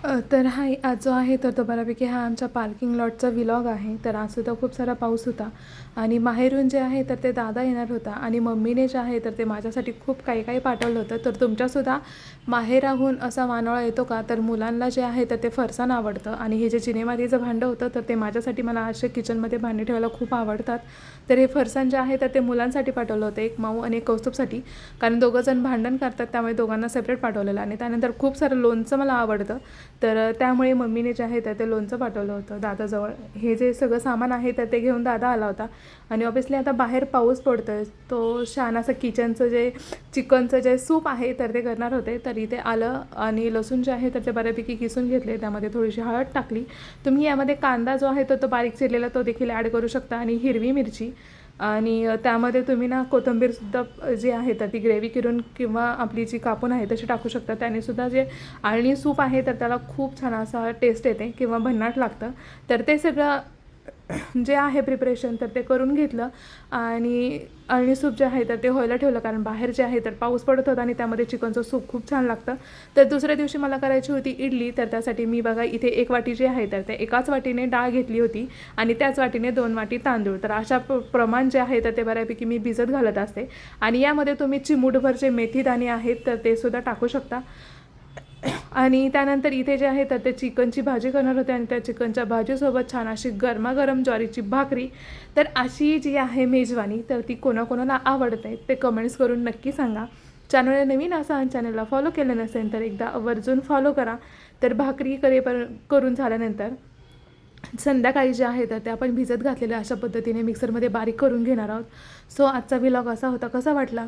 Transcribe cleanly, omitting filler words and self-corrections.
तर आज जो आहे तर तो बऱ्यापैकी हा आमच्या पार्किंग लॉटचा व्लॉग आहे. तर आजसुद्धा खूप सारा पाऊस होता आणि माहेरून जे आहे तर ते दादा येणार होता आणि मम्मीने जे आहे तर ते माझ्यासाठी खूप काही काही पाठवलं होतं. तर तुमच्यासुद्धा माहेराहून असा वानोळा येतो का? तर मुलांना जे आहे तर ते फरसाण आवडतं आणि हे जे चिनेमातीचं भांडं होतं तर ते माझ्यासाठी, मला असे किचनमध्ये भांडे ठेवायला खूप आवडतात. तर हे फरसाण जे आहे तर ते मुलांसाठी पाठवलं होतं, एक माऊ आणि एक कौस्तुभसाठी, कारण दोघंजण भांडण करतात त्यामुळे दोघांना सेपरेट पाठवलेलं. आणि त्यानंतर खूप सारं लोणचं मला आवडतं, तर त्यामुळे मम्मीने जे आहे तर ते लोणचं पाठवलं होतं दादाजवळ. हे जे सगळं सामान आहे तर ते घेऊन दादा आला होता. आणि ऑब्वियसली आता बाहेर पाऊस पडतो आहे, तो छान असं किचनचं जे चिकनचं जे सूप आहे तर ते करणार होते. तर इथे आलं आणि लसूण जे आहे तर ते बऱ्यापैकी किसून घेतले, त्यामध्ये थोडीशी हळद टाकली. तुम्ही यामध्ये कांदा जो आहे तर तो बारीक चिरलेला तो देखील ॲड करू शकता आणि हिरवी मिरची, आणि त्यामध्ये तुम्ही ना कोथिंबीरसुद्धा जी आहे तर ती ग्रेव्ही करून किंवा आपली जी कापून आहे तशी टाकू शकता. त्यानेसुद्धा जे आळणी सूप आहे तर त्याला खूप छान असा टेस्ट येते किंवा भन्नाट लागतं. तर ते सगळं जे आहे प्रिपरेशन तर ते करून घेतलं आणि अळणी सूप जे आहे तर ते व्हायला ठेवलं, कारण बाहेर जे आहे तर पाऊस पडत होता आणि त्यामध्ये चिकनचं सूप खूप छान लागतं. तर दुसऱ्या दिवशी मला करायची होती इडली. तर त्यासाठी मी बघा इथे 1 वाटी जी आहे तर ते एकाच वाटीने डाळ घेतली होती आणि त्याच वाटीने 2 वाटी तांदूळ. तर अशा प्रमाण जे आहे तर ते बऱ्यापैकी मी भिजत घालत असते. आणि यामध्ये तुम्ही चिमूटभर जे मेथीदाणे आहेत तर ते सुद्धा टाकू शकता. आणि त्यानंतर इथे जे आहे तर ते चिकनची भाजी करणार होते आणि त्या चिकनच्या भाजीसोबत छान अशी गरमागरम ज्वारीची भाकरी. तर अशी जी आहे मेजवानी तर ती कोणाकोणाला आवडते ते कमेंट्स करून नक्की सांगा. चॅनल नवीन असा चॅनलला फॉलो केलं नसेल तर एकदा आवर्जून फॉलो करा. तर भाकरी करून झाल्यानंतर संध्याकाळी जे आहे तर ते आपण भिजत घातलेल्या अशा पद्धतीने मिक्सरमध्ये बारीक करून घेणार आहोत. सो आजचा व्लॉग असा होता. कसा वाटला